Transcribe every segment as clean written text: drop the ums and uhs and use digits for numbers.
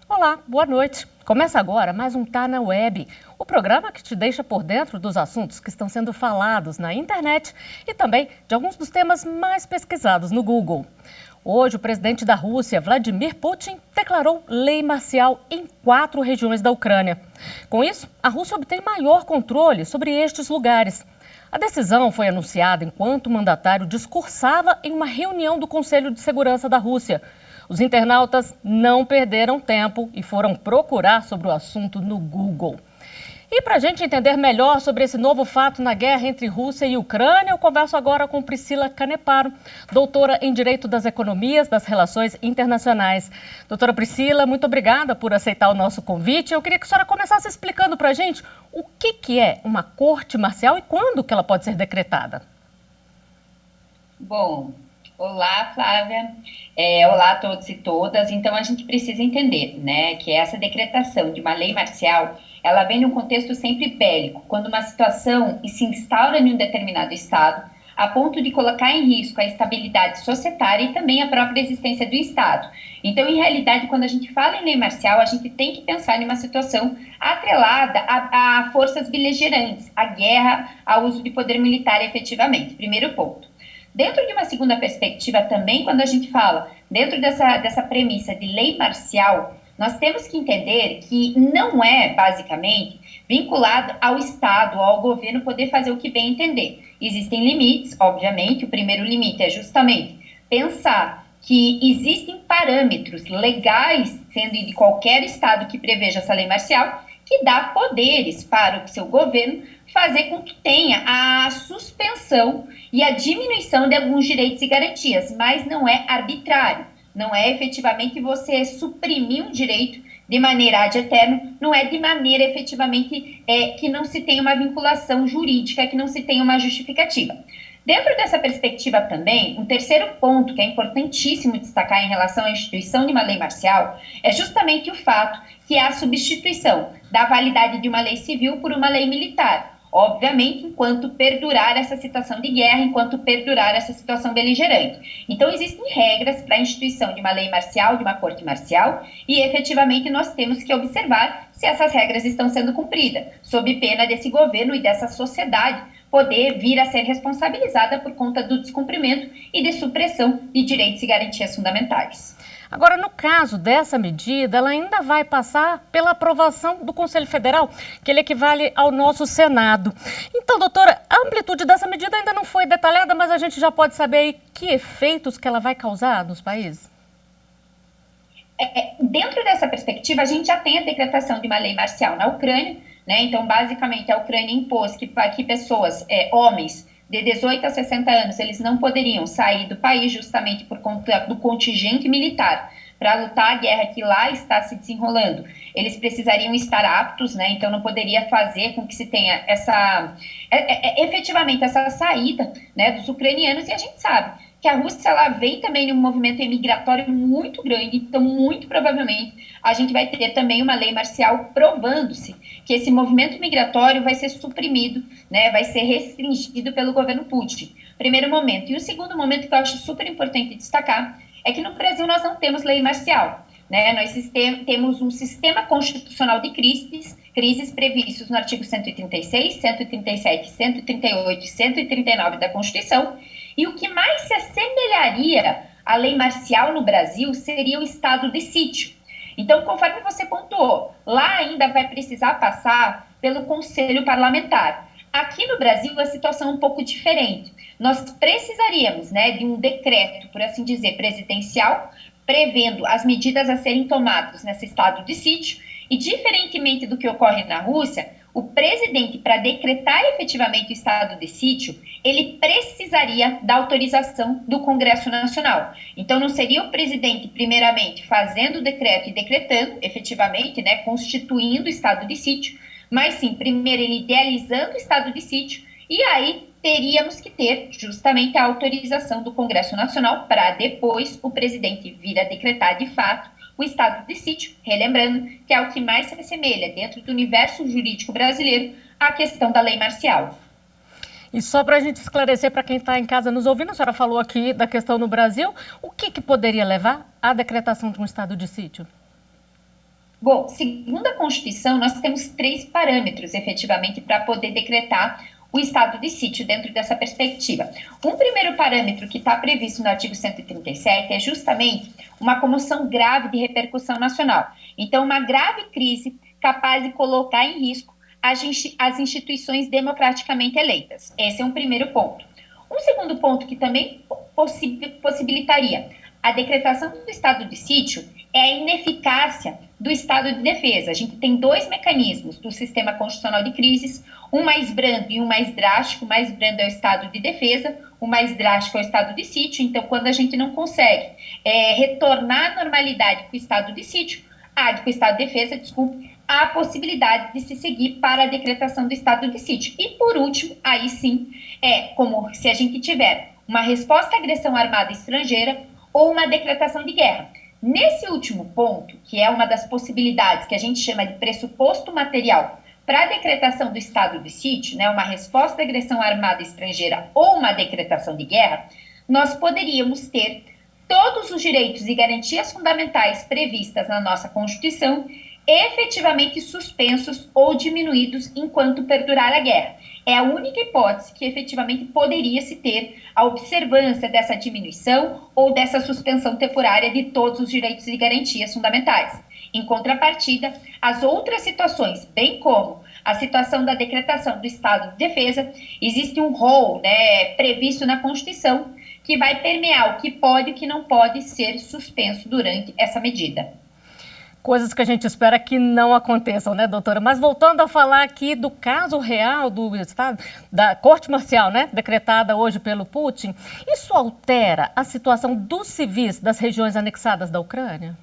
Olá, boa noite. Começa agora mais um Tá na Web, o programa que te deixa por dentro dos assuntos que estão sendo falados na internet e também de alguns dos temas mais pesquisados no Google. Hoje, o presidente da Rússia, Vladimir Putin, declarou lei marcial em 4 regiões da Ucrânia. Com isso, a Rússia obtém maior controle sobre estes lugares. A decisão foi anunciada enquanto o mandatário discursava em uma reunião do Conselho de Segurança da Rússia. Os internautas não perderam tempo e foram procurar sobre o assunto no Google. E para a gente entender melhor sobre esse novo fato na guerra entre Rússia e Ucrânia, eu converso agora com Priscila Caneparo, doutora em Direito das Economias das Relações Internacionais. Doutora Priscila, muito obrigada por aceitar o nosso convite. Eu queria que a senhora começasse explicando para a gente o que é uma corte marcial e quando que ela pode ser decretada. Bom, olá, Flávia. Olá a todos e todas. Então, a gente precisa entender, né, que essa decretação de uma lei marcial, ela vem num contexto sempre bélico, quando uma situação se instaura em um determinado estado, a ponto de colocar em risco a estabilidade societária e também a própria existência do Estado. Então, em realidade, quando a gente fala em lei marcial, a gente tem que pensar em uma situação atrelada a forças beligerantes, a guerra, ao uso de poder militar efetivamente. Primeiro ponto. Dentro de uma segunda perspectiva também, quando a gente fala dentro dessa premissa de lei marcial, nós temos que entender que não é, basicamente, vinculado ao Estado, ao governo poder fazer o que bem entender. Existem limites, obviamente, o primeiro limite é justamente pensar que existem parâmetros legais, sendo de qualquer Estado que preveja essa lei marcial, que dá poderes para o seu governo fazer com que tenha a suspensão e a diminuição de alguns direitos e garantias, mas não é arbitrário, não é efetivamente você suprimir um direito de maneira ad eterno, não é de maneira efetivamente que não se tenha uma vinculação jurídica, que não se tenha uma justificativa. Dentro dessa perspectiva também, um terceiro ponto que é importantíssimo destacar em relação à instituição de uma lei marcial é justamente o fato que é a substituição da validade de uma lei civil por uma lei militar. Obviamente, enquanto perdurar essa situação de guerra, enquanto perdurar essa situação beligerante. Então, existem regras para a instituição de uma lei marcial, de uma corte marcial, e efetivamente nós temos que observar se essas regras estão sendo cumpridas, sob pena desse governo e dessa sociedade poder vir a ser responsabilizada por conta do descumprimento e de supressão de direitos e garantias fundamentais. Agora, no caso dessa medida, ela ainda vai passar pela aprovação do Conselho Federal, que ele equivale ao nosso Senado. Então, doutora, a amplitude dessa medida ainda não foi detalhada, mas a gente já pode saber aí que efeitos que ela vai causar nos países? Dentro dessa perspectiva, a gente já tem a decretação de uma lei marcial na Ucrânia, né? Então, basicamente, a Ucrânia impôs que pessoas, homens, de 18 a 60 anos, eles não poderiam sair do país justamente por conta do contingente militar para lutar a guerra que lá está se desenrolando. Eles precisariam estar aptos, né? Então não poderia fazer com que se tenha efetivamente essa saída, né, dos ucranianos, e a gente sabe que a Rússia ela vem também num movimento imigratório muito grande, então muito provavelmente a gente vai ter também uma lei marcial provando-se que esse movimento migratório vai ser suprimido, né, vai ser restringido pelo governo Putin. Primeiro momento. E o segundo momento que eu acho super importante destacar é que no Brasil nós não temos lei marcial, né? Nós temos um sistema constitucional de crises previstos no artigo 136, 137, 138 e 139 da Constituição, e o que mais se assemelharia à lei marcial no Brasil seria o estado de sítio. Então, conforme você pontuou, lá ainda vai precisar passar pelo Conselho Parlamentar. Aqui no Brasil, a situação é um pouco diferente. Nós precisaríamos, né, de um decreto, por assim dizer, presidencial, prevendo as medidas a serem tomadas nesse estado de sítio, e diferentemente do que ocorre na Rússia, o presidente, para decretar efetivamente o estado de sítio, ele precisaria da autorização do Congresso Nacional. Então, não seria o presidente, primeiramente, fazendo o decreto e decretando, efetivamente, né, constituindo o estado de sítio, mas sim, primeiro ele idealizando o estado de sítio, e aí teríamos que ter justamente a autorização do Congresso Nacional para depois o presidente vir a decretar de fato o estado de sítio, relembrando que é o que mais se assemelha dentro do universo jurídico brasileiro à questão da lei marcial. E só para a gente esclarecer para quem está em casa nos ouvindo, a senhora falou aqui da questão no Brasil, o que poderia levar à decretação de um estado de sítio? Bom, segundo a Constituição, nós temos 3 parâmetros, efetivamente, para poder decretar o estado de sítio dentro dessa perspectiva. Um primeiro parâmetro que está previsto no artigo 137 é justamente uma comoção grave de repercussão nacional. Então, uma grave crise capaz de colocar em risco as instituições democraticamente eleitas. Esse é um primeiro ponto. Um segundo ponto que também possibilitaria a decretação do estado de sítio é a ineficácia do estado de defesa. A gente tem 2 mecanismos do sistema constitucional de crises, um mais brando e um mais drástico. O mais brando é o estado de defesa, o mais drástico é o estado de sítio. Então, quando a gente não consegue retornar à normalidade com o estado de sítio, com o estado de defesa, há a possibilidade de se seguir para a decretação do estado de sítio. E, por último, aí sim, é como se a gente tiver uma resposta à agressão armada estrangeira ou uma decretação de guerra. Nesse último ponto, que é uma das possibilidades que a gente chama de pressuposto material para a decretação do estado de sítio, né, uma resposta à agressão armada estrangeira ou uma decretação de guerra, nós poderíamos ter todos os direitos e garantias fundamentais previstas na nossa Constituição efetivamente suspensos ou diminuídos enquanto perdurar a guerra. É a única hipótese que efetivamente poderia se ter a observância dessa diminuição ou dessa suspensão temporária de todos os direitos e garantias fundamentais. Em contrapartida, as outras situações, bem como a situação da decretação do estado de defesa, existe um rol, previsto na Constituição que vai permear o que pode e o que não pode ser suspenso durante essa medida. Coisas que a gente espera que não aconteçam, né, doutora? Mas voltando a falar aqui do caso real do estado, da corte marcial, né, decretada hoje pelo Putin, isso altera a situação dos civis das regiões anexadas da Ucrânia?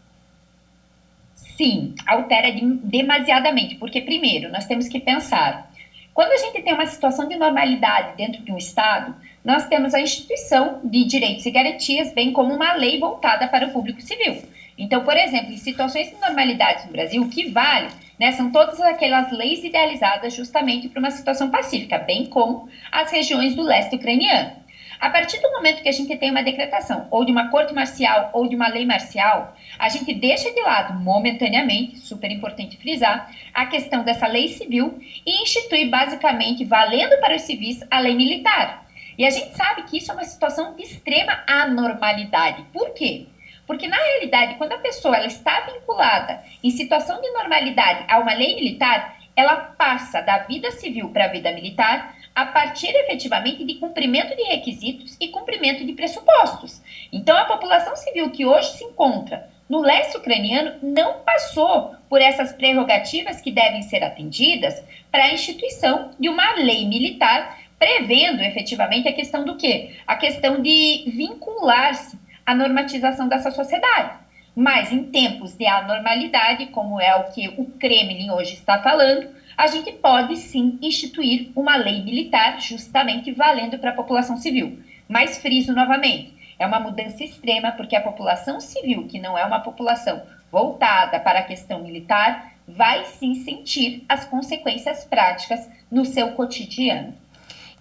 Sim, altera demasiadamente, porque primeiro nós temos que pensar, quando a gente tem uma situação de normalidade dentro de um estado, nós temos a instituição de direitos e garantias, bem como uma lei voltada para o público civil. Então, por exemplo, em situações de normalidade no Brasil, o que vale, são todas aquelas leis idealizadas justamente para uma situação pacífica, bem como as regiões do leste ucraniano. A partir do momento que a gente tem uma decretação, ou de uma corte marcial, ou de uma lei marcial, a gente deixa de lado, momentaneamente, super importante frisar, a questão dessa lei civil e institui basicamente, valendo para os civis, a lei militar. E a gente sabe que isso é uma situação de extrema anormalidade. Por quê? Porque, na realidade, quando a pessoa ela está vinculada em situação de normalidade a uma lei militar, ela passa da vida civil para a vida militar a partir, efetivamente, de cumprimento de requisitos e cumprimento de pressupostos. Então, a população civil que hoje se encontra no leste ucraniano não passou por essas prerrogativas que devem ser atendidas para a instituição de uma lei militar, prevendo, efetivamente, a questão do quê? A questão de vincular-se a normatização dessa sociedade. Mas em tempos de anormalidade, como é o que o Kremlin hoje está falando, a gente pode sim instituir uma lei militar justamente valendo para a população civil. Mas friso novamente, é uma mudança extrema porque a população civil, que não é uma população voltada para a questão militar, vai sim sentir as consequências práticas no seu cotidiano.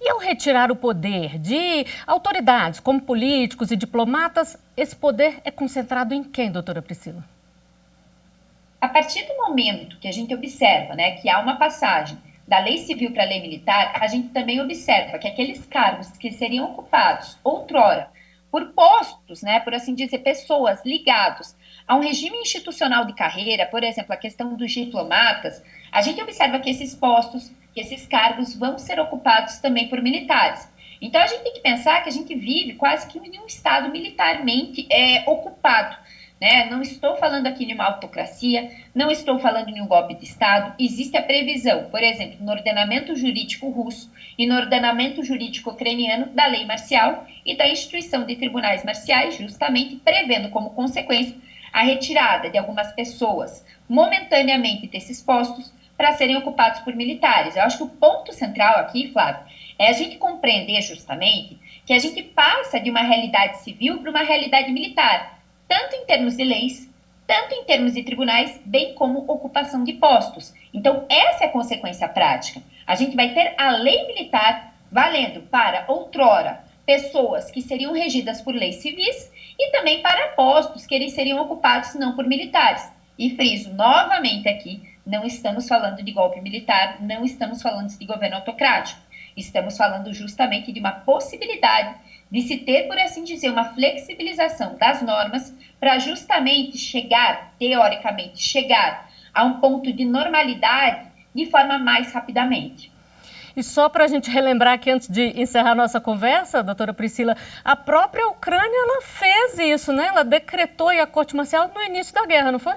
E ao retirar o poder de autoridades como políticos e diplomatas, esse poder é concentrado em quem, doutora Priscila? A partir do momento que a gente observa, que há uma passagem da lei civil para a lei militar, a gente também observa que aqueles cargos que seriam ocupados outrora por postos, por assim dizer, pessoas ligadas a um regime institucional de carreira, por exemplo, a questão dos diplomatas, a gente observa que esses postos, que esses cargos vão ser ocupados também por militares. Então, a gente tem que pensar que a gente vive quase que em um estado militarmente ocupado. Não estou falando aqui de uma autocracia, não estou falando de um golpe de Estado. Existe a previsão, por exemplo, no ordenamento jurídico russo e no ordenamento jurídico ucraniano da lei marcial e da instituição de tribunais marciais, justamente prevendo como consequência a retirada de algumas pessoas momentaneamente desses postos para serem ocupados por militares. Eu acho que o ponto central aqui, Flávio, é a gente compreender justamente que a gente passa de uma realidade civil para uma realidade militar, tanto em termos de leis, tanto em termos de tribunais, bem como ocupação de postos. Então, essa é a consequência prática. A gente vai ter a lei militar valendo para, outrora, pessoas que seriam regidas por leis civis e também para postos que eles seriam ocupados não por militares. E friso novamente aqui, não estamos falando de golpe militar, não estamos falando de governo autocrático. Estamos falando justamente de uma possibilidade de se ter, por assim dizer, uma flexibilização das normas para justamente chegar, teoricamente, chegar a um ponto de normalidade de forma mais rapidamente. E só para a gente relembrar aqui, antes de encerrar nossa conversa, doutora Priscila, a própria Ucrânia, ela fez isso, né? Ela decretou a corte marcial no início da guerra, não foi?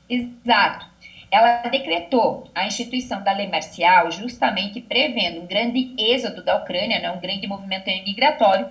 Exato. Ela decretou a instituição da lei marcial justamente prevendo um grande êxodo da Ucrânia, né, um grande movimento migratório,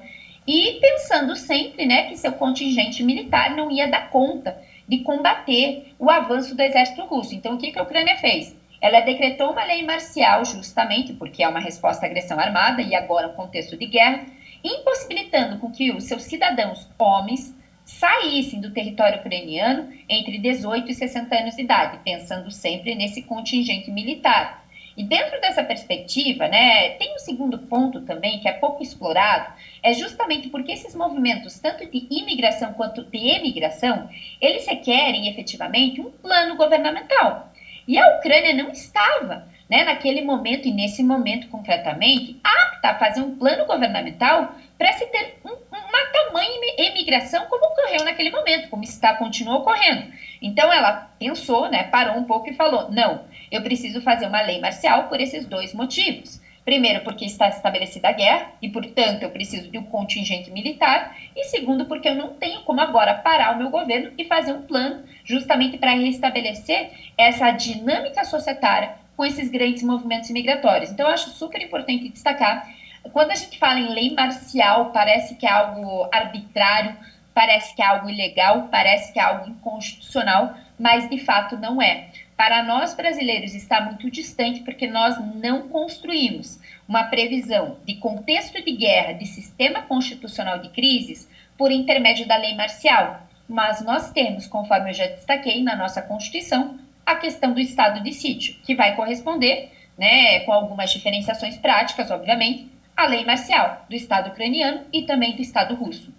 e pensando sempre, né, que seu contingente militar não ia dar conta de combater o avanço do exército russo. Então, o que a Ucrânia fez? Ela decretou uma lei marcial justamente porque é uma resposta à agressão armada e agora um contexto de guerra, impossibilitando com que os seus cidadãos homens saíssem do território ucraniano entre 18 e 60 anos de idade, pensando sempre nesse contingente militar. E dentro dessa perspectiva, né, tem um segundo ponto também que é pouco explorado, é justamente porque esses movimentos, tanto de imigração quanto de emigração, eles requerem efetivamente um plano governamental. E a Ucrânia não estava, né, naquele momento e nesse momento concretamente, apta a fazer um plano governamental para se ter uma tamanha emigração como ocorreu naquele momento, como continua ocorrendo. Então ela pensou, né, parou um pouco e falou, não, eu preciso fazer uma lei marcial por esses dois motivos. Primeiro, porque está estabelecida a guerra e, portanto, eu preciso de um contingente militar. E segundo, porque eu não tenho como agora parar o meu governo e fazer um plano justamente para restabelecer essa dinâmica societária com esses grandes movimentos migratórios. Então, eu acho super importante destacar, quando a gente fala em lei marcial, parece que é algo arbitrário, parece que é algo ilegal, parece que é algo inconstitucional, mas de fato não é. Para nós brasileiros está muito distante porque nós não construímos uma previsão de contexto de guerra, de sistema constitucional de crises, por intermédio da lei marcial. Mas nós temos, conforme eu já destaquei na nossa Constituição, a questão do estado de sítio, que vai corresponder, né, com algumas diferenciações práticas, obviamente, à lei marcial do Estado ucraniano e também do Estado russo.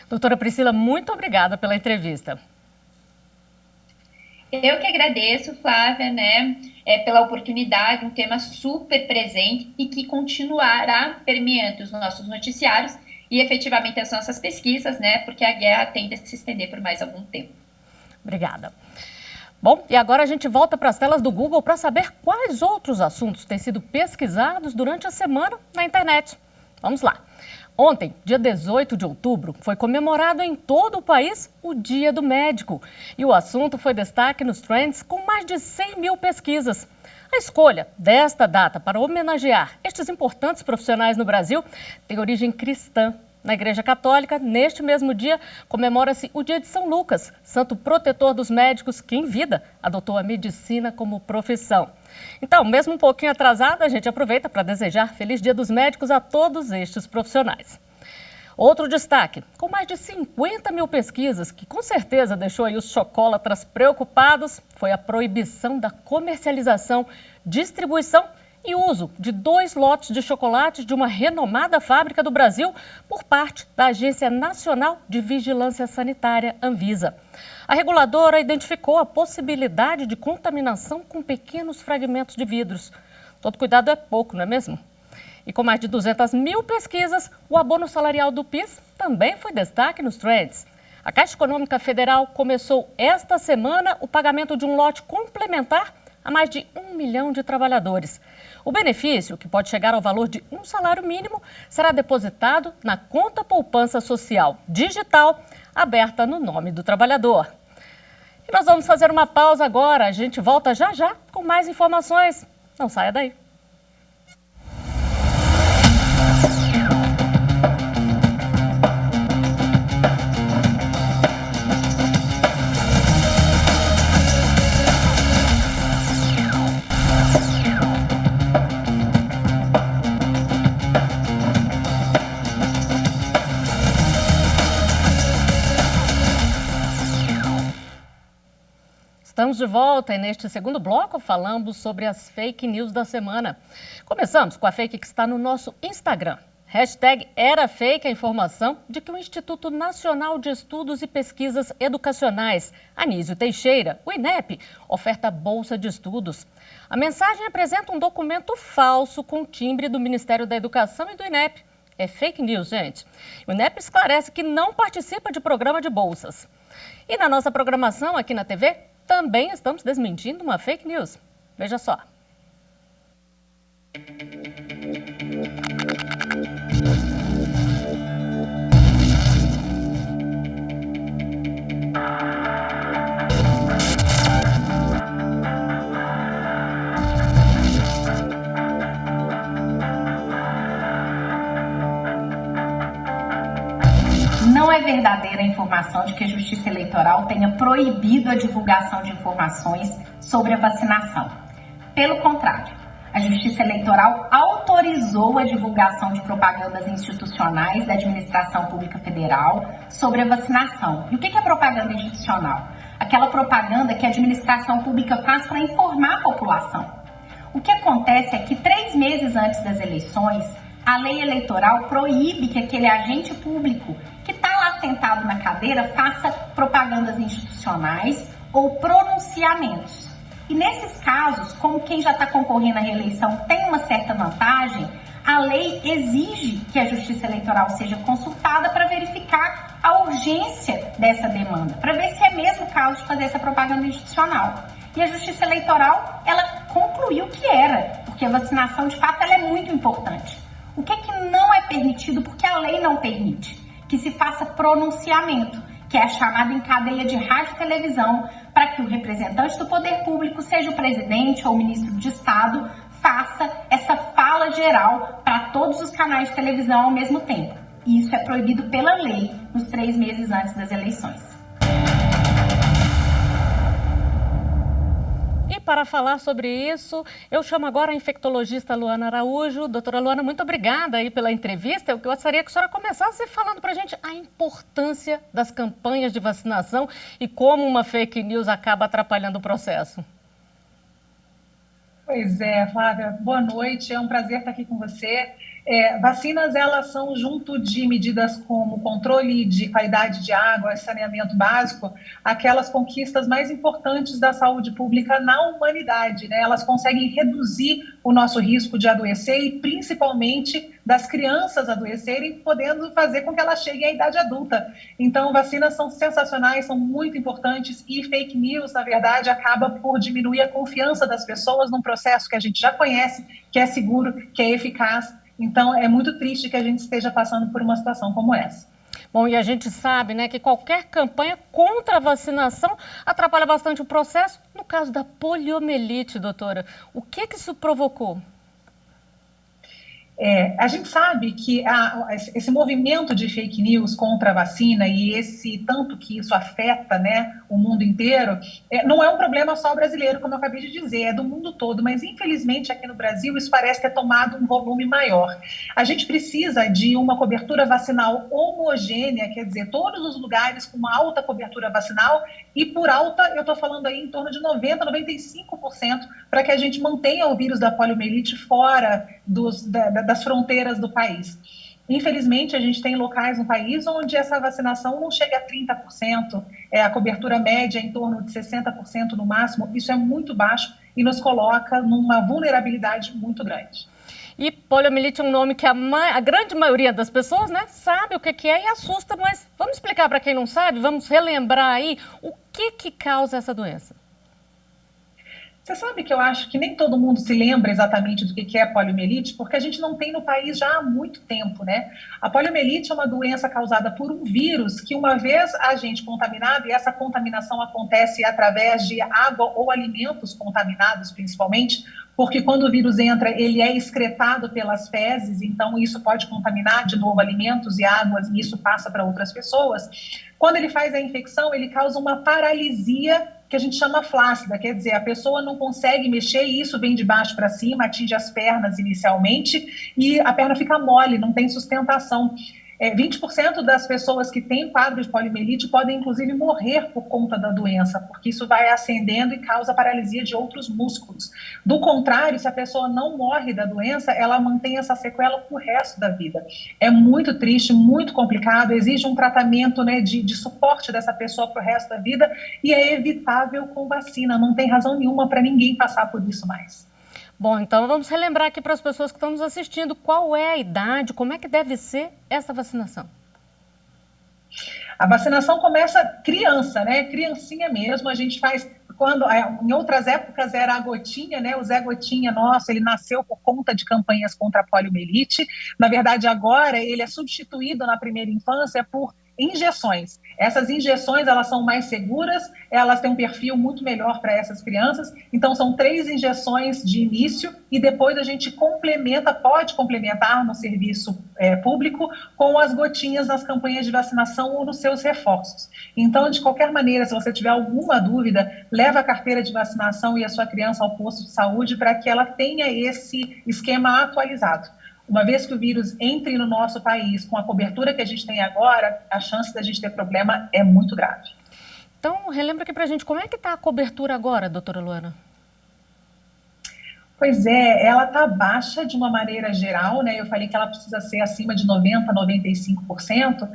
Doutora Priscila, muito obrigada pela entrevista. Eu que agradeço, Flávia, né, pela oportunidade, um tema super presente e que continuará permeando os nossos noticiários e efetivamente as nossas pesquisas, né, porque a guerra tende a se estender por mais algum tempo. Obrigada. Bom, e agora a gente volta para as telas do Google para saber quais outros assuntos têm sido pesquisados durante a semana na internet. Vamos lá. Ontem, dia 18 de outubro, foi comemorado em todo o país o Dia do Médico. E o assunto foi destaque nos trends com mais de 100 mil pesquisas. A escolha desta data para homenagear estes importantes profissionais no Brasil tem origem cristã. Na Igreja Católica, neste mesmo dia, comemora-se o Dia de São Lucas, santo protetor dos médicos que, em vida, adotou a medicina como profissão. Então, mesmo um pouquinho atrasada, a gente aproveita para desejar Feliz Dia dos Médicos a todos estes profissionais. Outro destaque, com mais de 50 mil pesquisas, que com certeza deixou aí os chocolatras preocupados, foi a proibição da comercialização, distribuição e uso de 2 lotes de chocolates de uma renomada fábrica do Brasil por parte da Agência Nacional de Vigilância Sanitária, Anvisa. A reguladora identificou a possibilidade de contaminação com pequenos fragmentos de vidros. Todo cuidado é pouco, não é mesmo? E com mais de 200 mil pesquisas, o abono salarial do PIS também foi destaque nos trends. A Caixa Econômica Federal começou esta semana o pagamento de um lote complementar a mais de 1 milhão de trabalhadores. O benefício, que pode chegar ao valor de um salário mínimo, será depositado na conta poupança social digital, aberta no nome do trabalhador. E nós vamos fazer uma pausa agora. A gente volta já já com mais informações. Não saia daí. Estamos de volta e neste segundo bloco falamos sobre as fake news da semana. Começamos com a fake que está no nosso Instagram. Hashtag era fake a informação de que o Instituto Nacional de Estudos e Pesquisas Educacionais, Anísio Teixeira, o INEP, oferta bolsa de estudos. A mensagem apresenta um documento falso com timbre do Ministério da Educação e do INEP. É fake news, gente. O INEP esclarece que não participa de programa de bolsas. E na nossa programação aqui na TV, também estamos desmentindo uma fake news. Veja só. Não é verdadeira a informação de que a Justiça Eleitoral tenha proibido a divulgação de informações sobre a vacinação. Pelo contrário, a Justiça Eleitoral autorizou a divulgação de propagandas institucionais da Administração Pública Federal sobre a vacinação. E o que é propaganda institucional? Aquela propaganda que a administração pública faz para informar a população. O que acontece é que 3 meses antes das eleições, a lei eleitoral proíbe que aquele agente público que está lá sentado na cadeira faça propagandas institucionais ou pronunciamentos. E nesses casos, como quem já está concorrendo à reeleição tem uma certa vantagem, a lei exige que a Justiça Eleitoral seja consultada para verificar a urgência dessa demanda, para ver se é mesmo o caso de fazer essa propaganda institucional. E a Justiça Eleitoral, ela concluiu que era, porque a vacinação, de fato, ela é muito importante. O que não é permitido, porque a lei não permite? Que se faça pronunciamento, que é a chamada em cadeia de rádio e televisão, para que o representante do poder público, seja o presidente ou o ministro de Estado, faça essa fala geral para todos os canais de televisão ao mesmo tempo. E isso é proibido pela lei nos 3 meses antes das eleições. E para falar sobre isso, eu chamo agora a infectologista Luana Araújo. Doutora Luana, muito obrigada aí pela entrevista. Eu gostaria que a senhora começasse falando para a gente a importância das campanhas de vacinação e como uma fake news acaba atrapalhando o processo. Pois é, Flávia, boa noite, é um prazer estar aqui com você. Vacinas, elas são, junto de medidas como controle de qualidade de água e saneamento básico, aquelas conquistas mais importantes da saúde pública na humanidade, né? Elas conseguem reduzir o nosso risco de adoecer e, principalmente, das crianças adoecerem, podendo fazer com que elas cheguem à idade adulta. Então, vacinas são sensacionais, são muito importantes e fake news, na verdade, acaba por diminuir a confiança das pessoas num processo que a gente já conhece, que é seguro, que é eficaz. Então, é muito triste que a gente esteja passando por uma situação como essa. Bom, e a gente sabe, né, que qualquer campanha contra a vacinação atrapalha bastante o processo. No caso da poliomielite, doutora, o que isso provocou? A gente sabe que esse movimento de fake news contra a vacina e esse tanto que isso afeta, né, o mundo inteiro, não é um problema só brasileiro, como eu acabei de dizer, é do mundo todo, mas infelizmente aqui no Brasil isso parece ter tomado um volume maior. A gente precisa de uma cobertura vacinal homogênea, quer dizer, todos os lugares com uma alta cobertura vacinal, e por alta eu estou falando aí em torno de 90%, 95%, para que a gente mantenha o vírus da poliomielite fora das fronteiras do país. Infelizmente, a gente tem locais no país onde essa vacinação não chega a 30%, a cobertura média é em torno de 60% no máximo. Isso é muito baixo e nos coloca numa vulnerabilidade muito grande. E poliomielite é um nome que a grande maioria das pessoas, né, sabe o que é e assusta, mas vamos explicar para quem não sabe, vamos relembrar aí o que causa essa doença. Você sabe que eu acho que nem todo mundo se lembra exatamente do que é a poliomielite, porque a gente não tem no país já há muito tempo, né? A poliomielite é uma doença causada por um vírus que, uma vez a gente contaminado, e essa contaminação acontece através de água ou alimentos contaminados, principalmente, porque quando o vírus entra, ele é excretado pelas fezes, então isso pode contaminar de novo alimentos e águas, e isso passa para outras pessoas. Quando ele faz a infecção, ele causa uma paralisia que a gente chama flácida, quer dizer, a pessoa não consegue mexer e isso vem de baixo para cima, atinge as pernas inicialmente e a perna fica mole, não tem sustentação. 20% das pessoas que têm quadro de poliomielite podem, inclusive, morrer por conta da doença, porque isso vai ascendendo e causa paralisia de outros músculos. Do contrário, se a pessoa não morre da doença, ela mantém essa sequela pro resto da vida. É muito triste, muito complicado, exige um tratamento, né, de suporte dessa pessoa pro resto da vida e é evitável com vacina. Não tem razão nenhuma para ninguém passar por isso mais. Bom, então vamos relembrar aqui para as pessoas que estão nos assistindo qual é a idade, como é que deve ser essa vacinação. A vacinação começa criança, né? Criancinha mesmo, a gente faz quando em outras épocas era a gotinha, né? O Zé Gotinha nosso, ele nasceu por conta de campanhas contra a poliomielite. Na verdade, agora ele é substituído na primeira infância por injeções. Essas injeções, elas são mais seguras, elas têm um perfil muito melhor para essas crianças. Então, são 3 injeções de início e depois a gente complementa, pode complementar no serviço público com as gotinhas nas campanhas de vacinação ou nos seus reforços. Então, de qualquer maneira, se você tiver alguma dúvida, leva a carteira de vacinação e a sua criança ao posto de saúde para que ela tenha esse esquema atualizado. Uma vez que o vírus entre no nosso país com a cobertura que a gente tem agora, a chance da gente ter problema é muito grave. Então, relembra aqui pra gente, como é que está a cobertura agora, doutora Luana? Pois é, ela está baixa de uma maneira geral, né? Eu falei que ela precisa ser acima de 90%, 95%,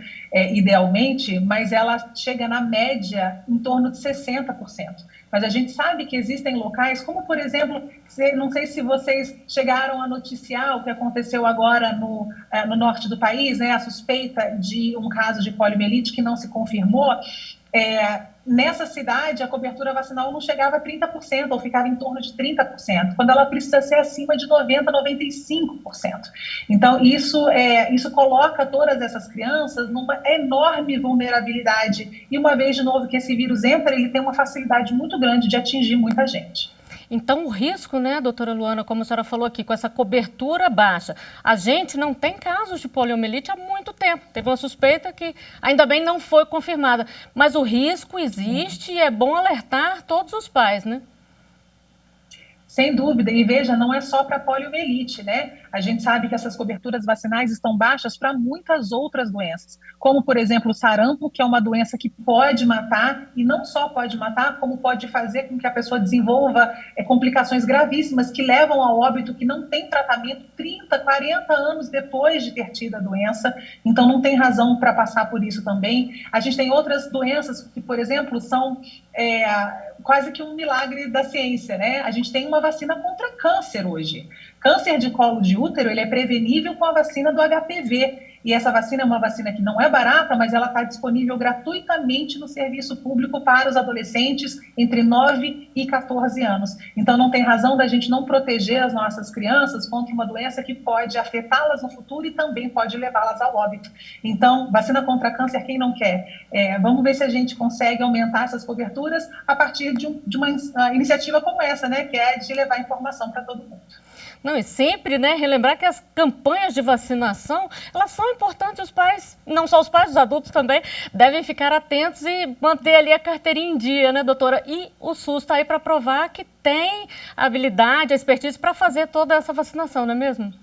idealmente, mas ela chega na média em torno de 60%. Mas a gente sabe que existem locais, como por exemplo, não sei se vocês chegaram a noticiar o que aconteceu agora no norte do país, né? A suspeita de um caso de poliomielite que não se confirmou. Nessa cidade, a cobertura vacinal não chegava a 30%, ou ficava em torno de 30%, quando ela precisa ser acima de 90%, 95%. Então, isso coloca todas essas crianças numa enorme vulnerabilidade. E uma vez, de novo, que esse vírus entra, ele tem uma facilidade muito grande de atingir muita gente. Então, o risco, né, doutora Luana, como a senhora falou aqui, com essa cobertura baixa, a gente não tem casos de poliomielite há muito tempo. Teve uma suspeita que ainda bem não foi confirmada, mas o risco existe e é bom alertar todos os pais, né? Sem dúvida, e veja, não é só para poliomielite, né? A gente sabe que essas coberturas vacinais estão baixas para muitas outras doenças, como, por exemplo, o sarampo, que é uma doença que pode matar, e não só pode matar, como pode fazer com que a pessoa desenvolva complicações gravíssimas que levam ao óbito, que não tem tratamento 30, 40 anos depois de ter tido a doença, então não tem razão para passar por isso também. A gente tem outras doenças que, por exemplo, são quase que um milagre da ciência, né? A gente tem uma vacina contra câncer hoje. Câncer de colo de útero, ele é prevenível com a vacina do HPV. E essa vacina é uma vacina que não é barata, mas ela está disponível gratuitamente no serviço público para os adolescentes entre 9 e 14 anos. Então, não tem razão da gente não proteger as nossas crianças contra uma doença que pode afetá-las no futuro e também pode levá-las ao óbito. Então, vacina contra câncer, quem não quer? Vamos ver se a gente consegue aumentar essas coberturas a partir de uma iniciativa como essa, né, que é de levar informação para todo mundo. Não, e sempre, né, relembrar que as campanhas de vacinação, elas são importantes, os pais, não só os pais, os adultos também, devem ficar atentos e manter ali a carteirinha em dia, né, doutora? E o SUS está aí para provar que tem a habilidade, a expertise para fazer toda essa vacinação, não é mesmo?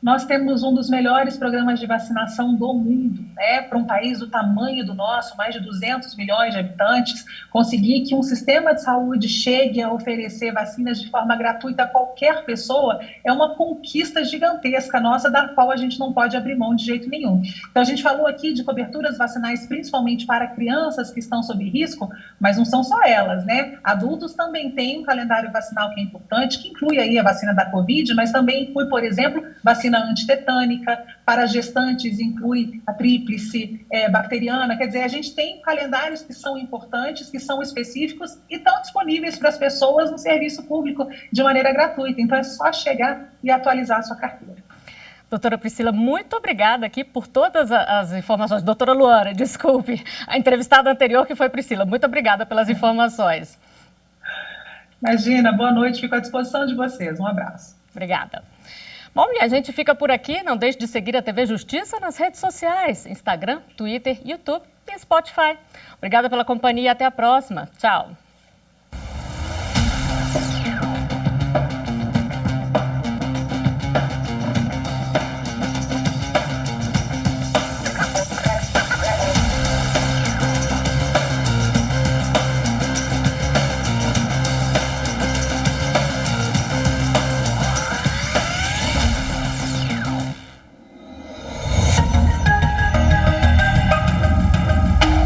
Nós temos um dos melhores programas de vacinação do mundo, né? Para um país do tamanho do nosso, mais de 200 milhões de habitantes, conseguir que um sistema de saúde chegue a oferecer vacinas de forma gratuita a qualquer pessoa é uma conquista gigantesca nossa, da qual a gente não pode abrir mão de jeito nenhum. Então, a gente falou aqui de coberturas vacinais, principalmente para crianças que estão sob risco, mas não são só elas, né? Adultos também têm um calendário vacinal que é importante, que inclui aí a vacina da Covid, mas também inclui, por exemplo, vacina antitetânica, para gestantes inclui a tríplice bacteriana. Quer dizer, a gente tem calendários que são importantes, que são específicos e estão disponíveis para as pessoas no serviço público de maneira gratuita. Então é só chegar e atualizar a sua carteira. Doutora Priscila, muito obrigada aqui por todas as informações. Doutora Luana, desculpe, a entrevistada anterior que foi Priscila. Muito obrigada pelas informações. Imagina, boa noite, fico à disposição de vocês. Um abraço. Obrigada. Bom, e a gente fica por aqui. Não deixe de seguir a TV Justiça nas redes sociais, Instagram, Twitter, YouTube e Spotify. Obrigada pela companhia e até a próxima. Tchau.